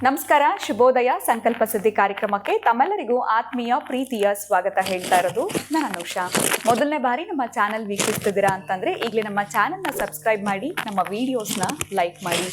ನಮಸ್ಕಾರ, ಶುಭೋದಯ ಸಂಕಲ್ಪ ಸುದ್ದಿ ಕಾರ್ಯಕ್ರಮಕ್ಕೆ ತಮ್ಮೆಲ್ಲರಿಗೂ ಆತ್ಮೀಯ ಪ್ರೀತಿಯ ಸ್ವಾಗತ ಹೇಳ್ತಾ ಇರೋದು ನಾನು ಉಷಾ. ಮೊದಲನೇ ಬಾರಿ ನಮ್ಮ ಚಾನೆಲ್ ವೀಕ್ಷಿಸ್ತಿದ್ದೀರಾ ಅಂತಂದ್ರೆ ಈಗಲೇ ನಮ್ಮ ಚಾನೆಲ್ನ ಸಬ್ಸ್ಕ್ರೈಬ್ ಮಾಡಿ, ನಮ್ಮ ವಿಡಿಯೋಸ್ನ ಲೈಕ್ ಮಾಡಿ.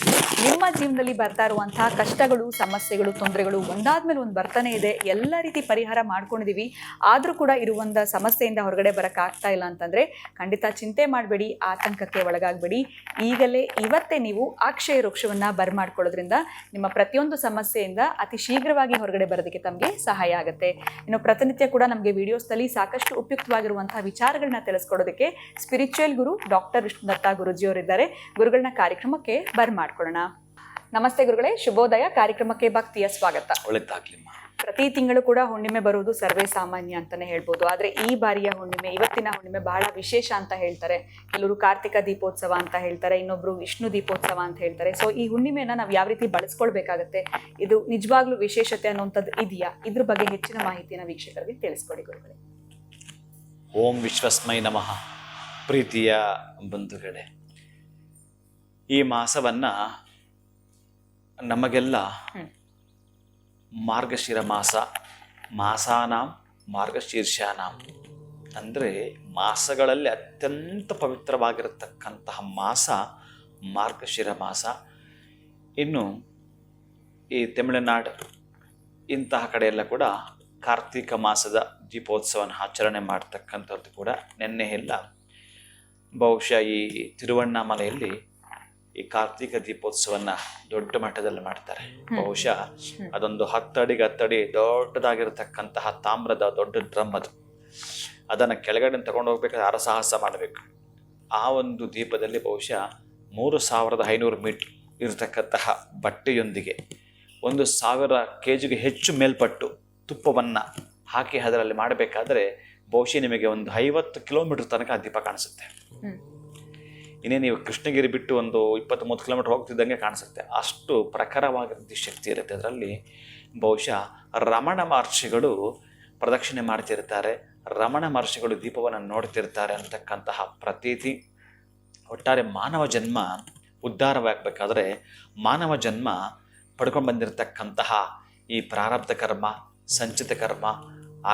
ನಿಮ್ಮ ಜೀವನದಲ್ಲಿ ಬರ್ತಾ ಇರುವಂತಹ ಕಷ್ಟಗಳು, ಸಮಸ್ಯೆಗಳು, ತೊಂದರೆಗಳು ಒಂದಾದ್ಮೇಲೆ ಒಂದು ಬರ್ತಾನೆ ಇದೆ. ಎಲ್ಲ ರೀತಿ ಪರಿಹಾರ ಮಾಡ್ಕೊಂಡಿದೀವಿ, ಆದ್ರೂ ಕೂಡ ಇರುವಂತ ಸಮಸ್ಯೆಯಿಂದ ಹೊರಗಡೆ ಬರಕ್ಕಾಗ್ತಾ ಇಲ್ಲ ಅಂತಂದ್ರೆ ಖಂಡಿತ ಚಿಂತೆ ಮಾಡಬೇಡಿ, ಆತಂಕಕ್ಕೆ ಒಳಗಾಗಬೇಡಿ. ಈಗಲೇ ಇವತ್ತೇ ನೀವು ಅಕ್ಷಯ ವೃಕ್ಷವನ್ನ ಬರ್ಮಾಡ್ಕೊಳ್ಳೋದ್ರಿಂದ ನಿಮ್ಮ ಪ್ರತಿಯೊಂದು ಸಮಸ್ಯೆಯಿಂದ ಅತಿ ಶೀಘ್ರವಾಗಿ ಹೊರಗಡೆ ಬರೋದಕ್ಕೆ ತಮಗೆ ಸಹಾಯ ಆಗುತ್ತೆ. ಇನ್ನು ಪ್ರತಿನಿತ್ಯ ಕೂಡ ನಮಗೆ ವಿಡಿಯೋಸ್ನಲ್ಲಿ ಸಾಕಷ್ಟು ಉಪಯುಕ್ತವಾಗಿರುವಂತಹ ವಿಚಾರಗಳನ್ನ ತಿಳಿಸ್ಕೊಡೋದಕ್ಕೆ ಸ್ಪಿರಿಚುವಲ್ ಗುರು ಡಾಕ್ಟರ್ ವಿಷ್ಣುದತ್ತ ಗುರುಜಿಯವರಿದ್ದಾರೆ. ಗುರುಗಳನ್ನ ಕಾರ್ಯಕ್ರಮಕ್ಕೆ ಬರ್ಮಾಡ್ಕೊಳ್ಳೋಣ. ನಮಸ್ತೆ ಗುರುಗಳೇ, ಶುಭೋದಯ. ಕಾರ್ಯಕ್ರಮಕ್ಕೆ ಭಕ್ತಿಯ ಸ್ವಾಗತ. ಒಳ್ಳೆದಾಗ್ಲಿಮ್ಮ. ಪ್ರತಿ ತಿಂಗಳು ಕೂಡ ಹುಣ್ಣಿಮೆ ಬರುವುದು ಸರ್ವೇ ಸಾಮಾನ್ಯ ಅಂತಾನೆ ಹೇಳ್ಬೋದು. ಆದ್ರೆ ಈ ಬಾರಿಯ ಹುಣ್ಣಿಮೆ, ಇವತ್ತಿನ ಹುಣ್ಣಿಮೆ ಬಹಳ ವಿಶೇಷ ಅಂತ ಹೇಳ್ತಾರೆ. ಕೆಲವರು ಕಾರ್ತಿಕ ದೀಪೋತ್ಸವ ಅಂತ ಹೇಳ್ತಾರೆ, ಇನ್ನೊಬ್ರು ವಿಷ್ಣು ದೀಪೋತ್ಸವ ಅಂತ ಹೇಳ್ತಾರೆ. ಸೊ ಈ ಹುಣ್ಣಿಮೆನ ನಾವು ಯಾವ ರೀತಿ ಬಳಸ್ಕೊಳ್ಬೇಕಾಗತ್ತೆ, ಇದು ನಿಜವಾಗ್ಲೂ ವಿಶೇಷತೆ ಅನ್ನುವಂಥದ್ದು ಇದೆಯಾ? ಇದ್ರ ಬಗ್ಗೆ ಹೆಚ್ಚಿನ ಮಾಹಿತಿನ ವೀಕ್ಷಕರಿಗೆ ತಿಳಿಸ್ಕೊಡಿ ಗುರುಗಳೇ. ಓಂ ವಿಶ್ವಸ್ಮೈ ನಮಃ. ಪ್ರೀತಿಯ ಬಂಧುಗಳೇ, ಈ ಮಾಸವನ್ನ ನಮಗೆಲ್ಲ ಮಾರ್ಗಶಿರ ಮಾಸ, ಮಾಸಾನಾಂ ಮಾರ್ಗಶೀರ್ಷಾನಾಂ ಅಂದರೆ ಮಾಸಗಳಲ್ಲಿ ಅತ್ಯಂತ ಪವಿತ್ರವಾಗಿರತಕ್ಕಂತಹ ಮಾಸ ಮಾರ್ಗಶಿರ ಮಾಸ. ಇನ್ನು ಈ ತಮಿಳುನಾಡು ಇಂತಹ ಕಡೆಯೆಲ್ಲ ಕೂಡ ಕಾರ್ತಿಕ ಮಾಸದ ದೀಪೋತ್ಸವನ ಆಚರಣೆ ಮಾಡ್ತಕ್ಕಂಥದ್ದು ಕೂಡ ನಿನ್ನೆ ಎಲ್ಲ ಬಹುಶಃ ಈ ತಿರುವಣ್ಣಾಮಲೆಯಲ್ಲಿ ಈ ಕಾರ್ತಿಕ ದೀಪೋತ್ಸವನ್ನ ದೊಡ್ಡ ಮಟ್ಟದಲ್ಲಿ ಮಾಡ್ತಾರೆ. ಬಹುಶಃ ಅದೊಂದು 10 ಅಡಿಗೆ 10 ಅಡಿ ದೊಡ್ಡದಾಗಿರತಕ್ಕಂತಹ ತಾಮ್ರದ ದೊಡ್ಡ ಡ್ರಮ್ ಅದು. ಅದನ್ನು ಕೆಳಗಡೆ ತಗೊಂಡು ಹೋಗ್ಬೇಕಾದ್ರೆ ಹರಸಾಹಸ ಮಾಡಬೇಕು. ಆ ಒಂದು ದೀಪದಲ್ಲಿ ಬಹುಶಃ 3500 ಮೀಟರ್ ಇರತಕ್ಕಂತಹ ಬಟ್ಟೆಯೊಂದಿಗೆ 1000 kg ಹೆಚ್ಚು ಮೇಲ್ಪಟ್ಟು ತುಪ್ಪವನ್ನು ಹಾಕಿ ಅದರಲ್ಲಿ ಮಾಡಬೇಕಾದ್ರೆ ಬಹುಶಃ ನಿಮಗೆ ಒಂದು 50 ಕಿಲೋಮೀಟರ್ ತನಕ ಆ ದೀಪ ಕಾಣಿಸುತ್ತೆ. ಇನ್ನೇ ನೀವು ಕೃಷ್ಣಗಿರಿ ಬಿಟ್ಟು ಒಂದು 20-30 ಕಿಲೋಮೀಟರ್ ಹೋಗ್ತಿದ್ದಂಗೆ ಕಾಣಿಸುತ್ತೆ. ಅಷ್ಟು ಪ್ರಖರವಾಗಿರೋ ಶಕ್ತಿ ಇರುತ್ತೆ ಅದರಲ್ಲಿ. ಬಹುಶಃ ರಮಣ ಮಹರ್ಷಿಗಳು ಪ್ರದಕ್ಷಿಣೆ ಮಾಡ್ತಿರ್ತಾರೆ, ರಮಣ ಮಹರ್ಷಿಗಳು ದೀಪವನ್ನು ನೋಡ್ತಿರ್ತಾರೆ ಅಂತಕ್ಕಂತಹ ಪ್ರತೀತಿ. ಒಟ್ಟಾರೆ ಮಾನವ ಜನ್ಮ ಉದ್ಧಾರವಾಗಬೇಕಾದ್ರೆ ಮಾನವ ಜನ್ಮ ಪಡ್ಕೊಂಡು ಬಂದಿರತಕ್ಕಂತಹ ಈ ಪ್ರಾರಬ್ಧ ಕರ್ಮ, ಸಂಚಿತ ಕರ್ಮ,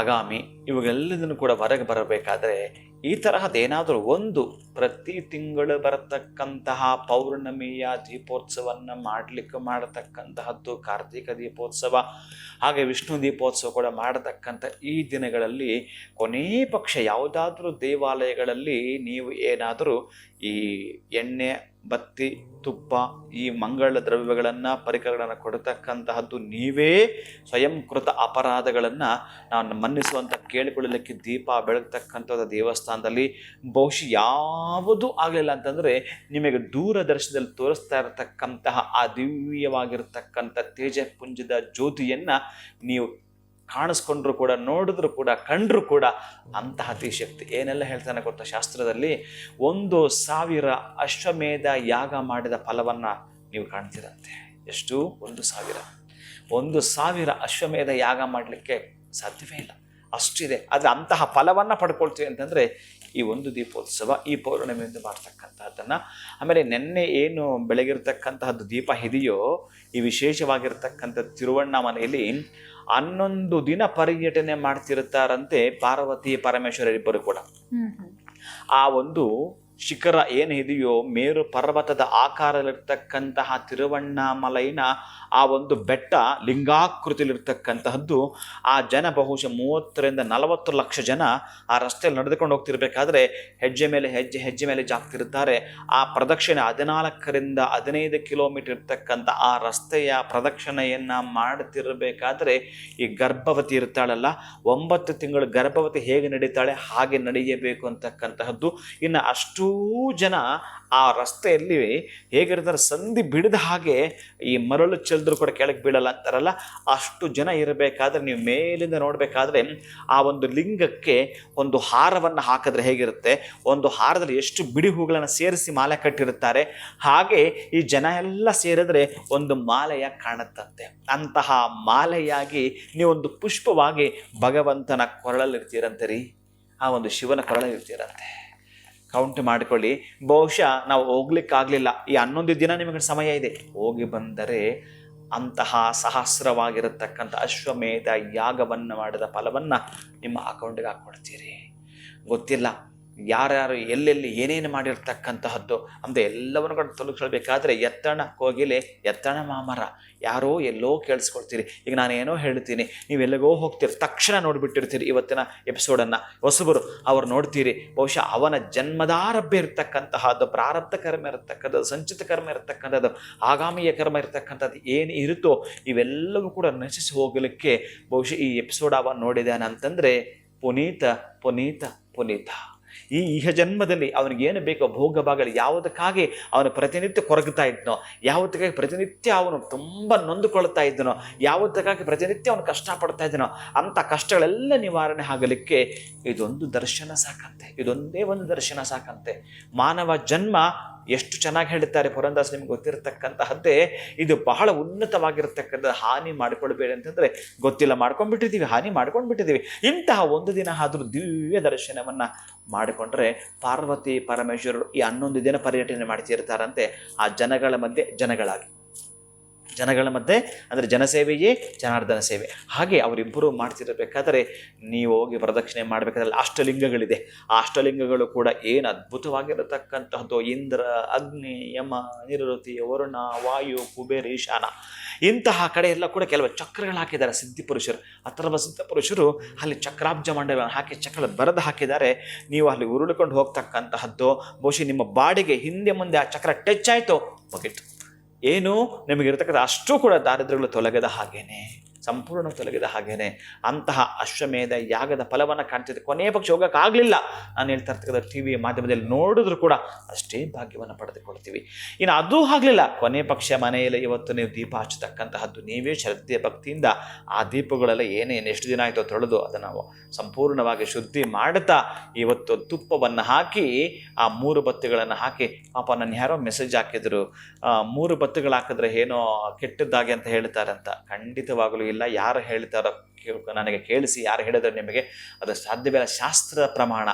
ಆಗಾಮಿ ಇವುಗಳೆಲ್ಲದನ್ನು ಕೂಡ ಹೊರಗೆ ಬರಬೇಕಾದ್ರೆ ಈ ತರಹದ್ದೇನಾದರೂ ಒಂದು ಪ್ರತಿ ತಿಂಗಳು ಬರತಕ್ಕಂತಹ ಪೌರ್ಣಮಿಯ ದೀಪೋತ್ಸವವನ್ನು ಮಾಡತಕ್ಕಂತಹದ್ದು ಕಾರ್ತಿಕ ದೀಪೋತ್ಸವ, ಹಾಗೆ ವಿಷ್ಣು ದೀಪೋತ್ಸವ ಕೂಡ ಮಾಡತಕ್ಕಂಥ ಈ ದಿನಗಳಲ್ಲಿ ಕೊನೇ ಪಕ್ಷ ಯಾವುದಾದ್ರೂ ದೇವಾಲಯಗಳಲ್ಲಿ ನೀವು ಏನಾದರೂ ಈ ಎಣ್ಣೆ, ಬತ್ತಿ, ತುಪ್ಪ, ಈ ಮಂಗಳ ದ್ರವ್ಯಗಳನ್ನು, ಪರಿಕರಗಳನ್ನು ಕೊಡತಕ್ಕಂತಹದ್ದು ನೀವೇ ಸ್ವಯಂಕೃತ ಅಪರಾಧಗಳನ್ನು ನಾವು ಮನ್ನಿಸುವಂಥ ಕೇಳಿಕೊಳ್ಳಲಿಕ್ಕೆ ದೀಪ ಬೆಳಗ್ತಕ್ಕಂಥದ್ದು ದೇವಸ್ಥಾನದಲ್ಲಿ ಬಹುಶಃ ಯಾವುದೂ ಆಗಲಿಲ್ಲ ಅಂತಂದರೆ ನಿಮಗೆ ದೂರದರ್ಶನದಲ್ಲಿ ತೋರಿಸ್ತಾ ಇರತಕ್ಕಂತಹ ಆ ದಿವ್ಯವಾಗಿರ್ತಕ್ಕಂಥ ತೇಜಪುಂಜದ ಜ್ಯೋತಿಯನ್ನು ನೀವು ಕಾಣಿಸ್ಕೊಂಡ್ರು ಕೂಡ, ನೋಡಿದ್ರು ಕೂಡ, ಕಂಡ್ರು ಕೂಡ ಅಂತಹ ಅತಿಶಕ್ತಿ. ಏನೆಲ್ಲ ಹೇಳ್ತಾನೆ ಗೊತ್ತಾ ಶಾಸ್ತ್ರದಲ್ಲಿ? 1000 ಅಶ್ವಮೇಧ ಯಾಗ ಮಾಡಿದ ಫಲವನ್ನು ನೀವು ಕಾಣ್ತೀರಂತೆ. ಎಷ್ಟು? 1000 ಅಶ್ವಮೇಧ ಯಾಗ ಮಾಡಲಿಕ್ಕೆ ಸಾಧ್ಯವೇ ಇಲ್ಲ, ಅಷ್ಟಿದೆ. ಆದರೆ ಅಂತಹ ಫಲವನ್ನು ಪಡ್ಕೊಳ್ತೀವಿ ಅಂತಂದರೆ ಈ ಒಂದು ದೀಪೋತ್ಸವ, ಈ ಪೌರ್ಣಮಿಯಿಂದ ಮಾಡ್ತಕ್ಕಂಥದ್ದನ್ನು. ಆಮೇಲೆ ನಿನ್ನೆ ಏನು ಬೆಳಗಿರ್ತಕ್ಕಂತಹದ್ದು ದೀಪ ಇದೆಯೋ, ಈ ವಿಶೇಷವಾಗಿರ್ತಕ್ಕಂಥ ತಿರುವಣ್ಣಾಮಲೆಯಲ್ಲಿ 11 ದಿನ ಪರ್ಯಟನೆ ಮಾಡ್ತಿರ್ತಾರಂತೆ ಪಾರ್ವತಿ ಪರಮೇಶ್ವರರಿಬ್ಬರು ಕೂಡ. ಆ ಒಂದು ಶಿಖರ ಏನು ಇದೆಯೋ, ಮೇರು ಪರ್ವತದ ಆಕಾರದಲ್ಲಿರ್ತಕ್ಕಂತಹ ತಿರುವಣ್ಣಾಮಲೈನ ಆ ಒಂದು ಬೆಟ್ಟ ಲಿಂಗಾಕೃತಿಯಲ್ಲಿರ್ತಕ್ಕಂತಹದ್ದು. ಆ ಜನ ಬಹುಶಃ 30-40 ಲಕ್ಷ ಜನ ಆ ರಸ್ತೆಯಲ್ಲಿ ನಡೆದುಕೊಂಡು ಹೋಗ್ತಿರ್ಬೇಕಾದ್ರೆ ಹೆಜ್ಜೆ ಮೇಲೆ ಜಾಗ್ತಿರ್ತಾರೆ. ಆ ಪ್ರದಕ್ಷಿಣೆ 14-15 ಕಿಲೋಮೀಟರ್ ಇರ್ತಕ್ಕಂಥ ಆ ರಸ್ತೆಯ ಪ್ರದಕ್ಷಿಣೆಯನ್ನು ಮಾಡ್ತಿರ್ಬೇಕಾದ್ರೆ ಈ ಗರ್ಭವತಿ ಇರ್ತಾಳಲ್ಲ, 9 ತಿಂಗಳು ಗರ್ಭವತಿ ಹೇಗೆ ನಡೀತಾಳೆ ಹಾಗೆ ನಡೆಯಬೇಕು ಅಂತಕ್ಕಂತಹದ್ದು. ಇನ್ನು ಅಷ್ಟೂ ಜನ ಆ ರಸ್ತೆಯಲ್ಲಿ ಹೇಗಿರ್ತಾರೆ, ಸಂಧಿ ಬಿಡದ ಹಾಗೆ ಈ ಮರಳು ಚೆಲ್ದ್ರು ಕೂಡ ಕೆಳಗೆ ಬೀಳಲ್ಲ ಅಂತಾರಲ್ಲ, ಅಷ್ಟು ಜನ ಇರಬೇಕಾದ್ರೆ ನೀವು ಮೇಲಿಂದ ನೋಡಬೇಕಾದ್ರೆ ಆ ಒಂದು ಲಿಂಗಕ್ಕೆ ಒಂದು ಹಾರವನ್ನು ಹಾಕಿದ್ರೆ ಹೇಗಿರುತ್ತೆ, ಒಂದು ಹಾರದಲ್ಲಿ ಎಷ್ಟು ಬಿಡಿ ಹೂಗಳನ್ನು ಸೇರಿಸಿ ಮಾಲೆ ಕಟ್ಟಿರುತ್ತಾರೆ, ಹಾಗೆ ಈ ಜನ ಎಲ್ಲ ಸೇರಿದ್ರೆ ಒಂದು ಮಾಲೆಯ ಕಾಣುತ್ತಂತೆ. ಅಂತಹ ಮಾಲೆಯಾಗಿ ನೀವೊಂದು ಪುಷ್ಪವಾಗಿ ಭಗವಂತನ ಕೊರಳಲ್ಲಿರ್ತೀರಂತೆ ರೀ, ಆ ಒಂದು ಶಿವನ ಕೊರಳಲ್ಲಿರ್ತೀರಂತೆ. ಕೌಂಟ್ ಮಾಡಿಕೊಳ್ಳಿ. ಬಹುಶಃ ನಾವು ಹೋಗ್ಲಿಕ್ಕಾಗಲಿಲ್ಲ, ಈ 11 ದಿನ ನಿಮಗೆ ಸಮಯ ಇದೆ, ಹೋಗಿ ಬಂದರೆ ಅಂತಹ ಸಹಸ್ರವಾಗಿರತಕ್ಕಂಥ ಅಶ್ವಮೇಧ ಯಾಗವನ್ನು ಮಾಡಿದ ಫಲವನ್ನು ನಿಮ್ಮ ಅಕೌಂಟಿಗೆ ಹಾಕ್ಕೊಡ್ತೀರಿ. ಗೊತ್ತಿಲ್ಲ ಯಾರ್ಯಾರು ಎಲ್ಲೆಲ್ಲಿ ಏನೇನು ಮಾಡಿರ್ತಕ್ಕಂತಹದ್ದು ಅಂತ ಎಲ್ಲವನ್ನು ಕೂಡ ತೊಲಗಿಸ್ಕೊಳ್ಬೇಕಾದ್ರೆ ಎತ್ತಣ ಕೋಗಿಲೆ ಎತ್ತಣ ಮಾಮರ, ಯಾರೋ ಎಲ್ಲೋ ಕೇಳಿಸ್ಕೊಳ್ತೀರಿ. ಈಗ ನಾನೇನೋ ಹೇಳ್ತೀನಿ, ನೀವೆಲ್ಲಿಗೋ ಹೋಗ್ತೀರಿ, ತಕ್ಷಣ ನೋಡಿಬಿಟ್ಟಿರ್ತೀರಿ ಇವತ್ತಿನ ಎಪಿಸೋಡನ್ನು. ಹೊಸಬರು ಅವ್ರು ನೋಡ್ತೀರಿ, ಬಹುಶಃ ಅವನ ಜನ್ಮದಾರಭ್ಯ ಇರತಕ್ಕಂತಹದ್ದು, ಪ್ರಾರಬ್ಧ ಕರ್ಮ ಇರತಕ್ಕಂಥದ್ದು, ಸಂಚಿತ ಕರ್ಮ ಇರತಕ್ಕಂಥದ್ದು, ಆಗಾಮಿಯ ಕರ್ಮ ಇರತಕ್ಕಂಥದ್ದು ಏನು ಇರುತ್ತೋ ಇವೆಲ್ಲವೂ ಕೂಡ ನಶಿಸಿ ಹೋಗಲಿಕ್ಕೆ ಬಹುಶಃ ಈ ಎಪಿಸೋಡ್ ಅವ ನೋಡಿದಾನೆ ಅಂತಂದರೆ ಪುನೀತ ಪುನೀತ ಪುನೀತ. ಈ ಇಹ ಜನ್ಮದಲ್ಲಿ ಅವನಿಗೇನು ಬೇಕೋ ಭೋಗ ಭಾಗಗಳು ಯಾವುದಕ್ಕಾಗಿ ಅವನು ಪ್ರತಿನಿತ್ಯ ಕೊರಗ್ತಾ ಇದ್ನೋ, ಯಾವುದಕ್ಕಾಗಿ ಪ್ರತಿನಿತ್ಯ ಅವನು ತುಂಬ ನೊಂದುಕೊಳ್ತಾ ಇದ್ದನೋ, ಯಾವುದಕ್ಕಾಗಿ ಪ್ರತಿನಿತ್ಯ ಅವನು ಕಷ್ಟಪಡ್ತಾ ಇದ್ದನೋ ಅಂಥ ಕಷ್ಟಗಳೆಲ್ಲ ನಿವಾರಣೆ ಆಗಲಿಕ್ಕೆ ಇದೊಂದು ದರ್ಶನ ಸಾಕಂತೆ, ಇದೊಂದೇ ಒಂದು ದರ್ಶನ ಸಾಕಂತೆ. ಮಾನವ ಜನ್ಮ ಎಷ್ಟು ಚೆನ್ನಾಗಿ ಹೇಳ್ತಾರೆ ಪುರಂದಾಸ್, ನಿಮ್ಗೆ ಗೊತ್ತಿರತಕ್ಕಂತಹದ್ದೇ ಇದು ಬಹಳ ಉನ್ನತವಾಗಿರತಕ್ಕಂಥ. ಹಾನಿ ಮಾಡಿಕೊಳ್ಬೇಡಿ ಅಂತಂದರೆ ಗೊತ್ತಿಲ್ಲ, ಮಾಡ್ಕೊಂಡ್ಬಿಟ್ಟಿದ್ದೀವಿ, ಹಾನಿ ಮಾಡ್ಕೊಂಡ್ಬಿಟ್ಟಿದ್ದೀವಿ. ಇಂತಹ ಒಂದು ದಿನ ಆದರೂ ದಿವ್ಯ ದರ್ಶನವನ್ನು ಮಾಡಿಕೊಂಡ್ರೆ ಪಾರ್ವತಿ ಪರಮೇಶ್ವರರು ಈ 11 ದಿನ ಪರ್ಯಟನೆ ಮಾಡ್ತಿರ್ತಾರಂತೆ ಆ ಜನಗಳ ಮಧ್ಯೆ ಜನಗಳ ಮಧ್ಯೆ ಅಂದರೆ ಜನಸೇವೆಯೇ ಜನಾರ್ದನ ಸೇವೆ. ಹಾಗೆ ಅವರಿಬ್ಬರು ಮಾಡ್ತಿರಬೇಕಾದ್ರೆ ನೀವು ಹೋಗಿ ಪ್ರದಕ್ಷಿಣೆ ಮಾಡಬೇಕಾದ್ರೆ ಅಷ್ಟಲಿಂಗಗಳಿದೆ. ಆ ಅಷ್ಟಲಿಂಗಗಳು ಕೂಡ ಏನು ಅದ್ಭುತವಾಗಿರತಕ್ಕಂತಹದ್ದು, ಇಂದ್ರ, ಅಗ್ನಿ, ಯಮ, ನಿರುತಿ, ವರುಣ, ವಾಯು, ಕುಬೇರ, ಈಶಾನ, ಇಂತಹ ಕಡೆ ಎಲ್ಲ ಕೂಡ ಕೆಲವು ಚಕ್ರಗಳು ಹಾಕಿದ್ದಾರೆ ಸಿದ್ಧಿಪುರುಷರು. ಅಥರ್ವ ಸಿದ್ಧ ಪುರುಷರು ಅಲ್ಲಿ ಚಕ್ರಾಬ್ಜ ಮಂಡಲವನ್ನು ಹಾಕಿ ಚಕ್ರ ಬರೆದು ಹಾಕಿದ್ದಾರೆ. ನೀವು ಅಲ್ಲಿ ಉರುಳಿಕೊಂಡು ಹೋಗ್ತಕ್ಕಂತಹದ್ದು, ಬಹುಶಃ ನಿಮ್ಮ ಬಾಡಿಗೆ ಹಿಂದೆ ಮುಂದೆ ಆ ಚಕ್ರ ಟಚ್ ಆಯಿತು, ಮುಗಿತು. ಏನು ನಿಮಗಿರ್ತಕ್ಕಂಥ ಅಷ್ಟು ಕೂಡ ದಾರಿದ್ರ್ಯಗಳು ತೊಲಗದ ಹಾಗೇನೆ, ಸಂಪೂರ್ಣ ತೊಲಗಿದ ಹಾಗೇನೆ ಅಂತಹ ಅಶ್ವಮೇಧ ಯಾಗದ ಫಲವನ್ನು ಕಾಣ್ತಿದೆ. ಕೊನೆಯ ಪಕ್ಷ ಹೋಗೋಕ್ಕಾಗಲಿಲ್ಲ, ನಾನು ಹೇಳ್ತಾ ಇರ್ತಕ್ಕಂಥ ಟಿ ವಿ ಮಾಧ್ಯಮದಲ್ಲಿ ನೋಡಿದ್ರು ಕೂಡ ಅಷ್ಟೇ ಭಾಗ್ಯವನ್ನು ಪಡೆದುಕೊಳ್ತೀವಿ. ಇನ್ನು ಅದೂ ಆಗಲಿಲ್ಲ, ಕೊನೆಯ ಪಕ್ಷ ಮನೆಯಲ್ಲಿ ಇವತ್ತು ನೀವು ದೀಪ ಹಚ್ಚತಕ್ಕಂತಹದ್ದು, ನೀವೇ ಶ್ರದ್ಧೆ ಭಕ್ತಿಯಿಂದ ಆ ದೀಪಗಳೆಲ್ಲ ಏನೇನು ಎಷ್ಟು ದಿನ ಆಯಿತೋ ತೊಳೆದು ಅದನ್ನು ನಾವು ಸಂಪೂರ್ಣವಾಗಿ ಶುದ್ಧಿ ಮಾಡುತ್ತಾ ಇವತ್ತು ತುಪ್ಪವನ್ನು ಹಾಕಿ ಆ 3 ಬತ್ತಿಗಳನ್ನು ಹಾಕಿ, ಪಾಪ ನನ್ನ ಯಾರೋ ಮೆಸೇಜ್ ಹಾಕಿದ್ರು 3 ಬತ್ತಿಗಳು ಹಾಕಿದ್ರೆ ಏನೋ ಕೆಟ್ಟದ್ದಾಗೆ ಅಂತ ಹೇಳ್ತಾರಂತ. ಖಂಡಿತವಾಗಲೂ ಇಲ್ಲ. ಯಾರು ಹೇಳ್ತಾರೋ ನನಗೆ ಕೇಳಿಸಿ, ಯಾರು ಹೇಳಿದ್ರೆ ನಿಮಗೆ ಅದು ಸಾಧ್ಯವಿಲ್ಲ. ಶಾಸ್ತ್ರ ಪ್ರಮಾಣ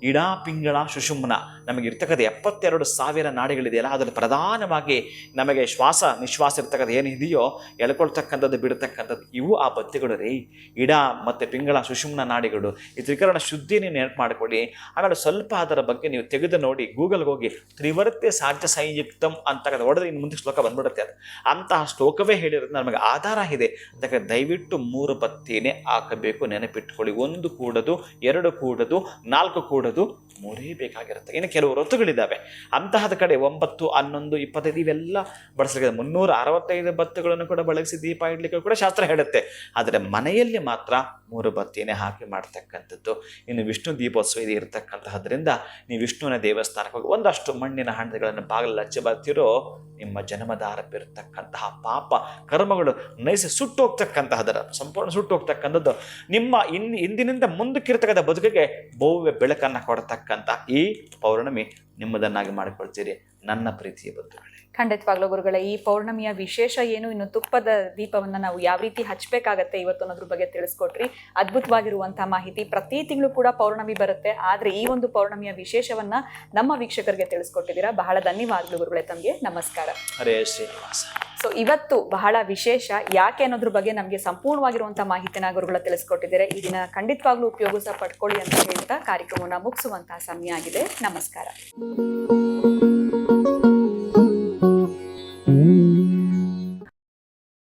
ಇಡಾ ಪಿಂಗಳ ಸುಷುಮ್ನ ನಮಗೆ ಇರ್ತಕ್ಕಂಥ 72,000 ನಾಡಿಗಳಿದೆಯಲ್ಲ, ಅದರಲ್ಲಿ ಪ್ರಧಾನವಾಗಿ ನಮಗೆ ಶ್ವಾಸ ನಿಶ್ವಾಸ ಇರ್ತಕ್ಕಂಥ ಏನಿದೆಯೋ ಎಳ್ಕೊಳ್ತಕ್ಕಂಥದ್ದು ಬಿಡ್ತಕ್ಕಂಥದ್ದು ಇವು ಆ ಬತ್ತಿಗಳು ರೀ. ಇಡಾ ಮತ್ತು ಪಿಂಗಳ ಸುಷುಮ್ನ ನಾಡಿಗಳು. ಈ ತ್ರಿಕರಣ ಶುದ್ಧಿ ನೀವು ನೆನಪು ಮಾಡಿಕೊಳ್ಳಿ. ಆಮೇಲೆ ಸ್ವಲ್ಪ ಅದರ ಬಗ್ಗೆ ನೀವು ತೆಗೆದು ನೋಡಿ, ಗೂಗಲ್ಗೆ ಹೋಗಿ ತ್ರಿವರ್ತ್ಯ ಸಾಧ್ಯ ಸಂಯುಕ್ತಂ ಅಂತಕ್ಕಂಥ ಹೊಡೆದ್ರೆ ಇನ್ನು ಮುಂದೆ ಶ್ಲೋಕ ಬಂದ್ಬಿಡುತ್ತೆ. ಅದು ಅಂತಹ ಶ್ಲೋಕವೇ ಹೇಳಿರೋದು ನಮಗೆ ಆಧಾರ ಇದೆ. ಅದಕ್ಕೆ ದಯವಿಟ್ಟು 3 ಬತ್ತಿನೇ ಹಾಕಬೇಕು, ನೆನಪಿಟ್ಕೊಳ್ಳಿ. 1 ಕೂಡದು, 2 ಕೂಡದು, 4 ಕೂಡದು, 3 ಬೇಕಾಗಿರುತ್ತೆ. ಇನ್ನು ಕೆಲವು ಋತುಗಳಿದ್ದಾವೆ, ಅಂತಹದ ಕಡೆ 9, 11, 25 ಇವೆಲ್ಲ ಬಳಸಲಿಕ್ಕೆ 365 ಬತ್ತುಗಳನ್ನು ಕೂಡ ಬಳಸಿ ದೀಪ ಇಡ್ಲಿಕ್ಕೆ ಕೂಡ ಶಾಸ್ತ್ರ ಹೇಳುತ್ತೆ. ಆದರೆ ಮನೆಯಲ್ಲಿ ಮಾತ್ರ 3 ಬತ್ತಿನೇ ಹಾಕಿ ಮಾಡ್ತಕ್ಕಂಥದ್ದು. ಇನ್ನು ವಿಷ್ಣು ದೀಪೋತ್ಸವ ಇದು ಇರತಕ್ಕಂತಹದ್ರಿಂದ ನೀವು ವಿಷ್ಣುವಿನ ದೇವಸ್ಥಾನಕ್ಕೆ ಹೋಗಿ ಒಂದಷ್ಟು ಮಣ್ಣಿನ ಹಣ್ಣುಗಳನ್ನು ಬಾಗಿಲಲ್ಲಿ ಹಚ್ಚಿ ಬರ್ತಿರೋ, ನಿಮ್ಮ ಜನ್ಮದಾರಭ್ಯ ಇರತಕ್ಕಂತಹ ಪಾಪ ಕರ್ಮಗಳು ನೈಸ ಸುಟ್ಟು ಹೋಗ್ತಕ್ಕಂತಹದರ ಸಂಪೂರ್ಣ ಸುಟ್ಟು ಹೋಗ್ತಕ್ಕಂಥದ್ದು, ನಿಮ್ಮ ಇಂದಿನಿಂದ ಮುಂದಕ್ಕಿರ್ತಕ್ಕಂಥ ಬದುಕಿಗೆ ಭವ್ಯ ಬೆಳಕನ್ನು ಕೊಡತಕ್ಕಂಥ ಈ ಪೌರ್ಣಮಿ ನಿಮ್ಮದನ್ನಾಗಿ ಮಾಡಿಕೊಳ್ತೀರಿ ನನ್ನ ಪ್ರೀತಿಯ ಬಂಧುಗಳೇ. ಖಂಡಿತವಾಗ್ಲೂ ಗುರುಗಳೇ, ಈ ಪೌರ್ಣಮಿಯ ವಿಶೇಷ ಏನು, ಇನ್ನು ತುಪ್ಪದ ದೀಪವನ್ನು ನಾವು ಯಾವ ರೀತಿ ಹಚ್ಚಬೇಕಾಗತ್ತೆ ಇವತ್ತು ಅನ್ನೋದ್ರ ಬಗ್ಗೆ ತಿಳಿಸ್ಕೊಟ್ರಿ. ಅದ್ಭುತವಾಗಿರುವಂತಹ ಮಾಹಿತಿ. ಪ್ರತಿ ತಿಂಗಳು ಕೂಡ ಪೌರ್ಣಮಿ ಬರುತ್ತೆ, ಆದರೆ ಈ ಒಂದು ಪೌರ್ಣಮಿಯ ವಿಶೇಷವನ್ನ ನಮ್ಮ ವೀಕ್ಷಕರಿಗೆ ತಿಳಿಸ್ಕೊಟ್ಟಿದ್ದೀರಾ. ಬಹಳ ಧನ್ಯವಾದಗಳು ಗುರುಗಳೇ, ತಮಗೆ ನಮಸ್ಕಾರ. ಹರೇ ಶ್ರೀನಿವಾಸ. ಸೊ ಇವತ್ತು ಬಹಳ ವಿಶೇಷ ಯಾಕೆ ಅನ್ನೋದ್ರ ಬಗ್ಗೆ ನಮಗೆ ಸಂಪೂರ್ಣವಾಗಿರುವಂತಹ ಮಾಹಿತಿನ ಗುರುಗಳ ತಿಳಿಸ್ಕೊಟ್ಟಿದ್ದಾರೆ. ಈ ದಿನ ಖಂಡಿತವಾಗ್ಲೂ ಉಪಯೋಗಿಸ ಪಡ್ಕೊಳ್ಳಿ ಅಂತ ಹೇಳ್ತಾ ಕಾರ್ಯಕ್ರಮವನ್ನು ಮುಗಿಸುವಂತಹ ಸಮಯ ಆಗಿದೆ. ನಮಸ್ಕಾರ.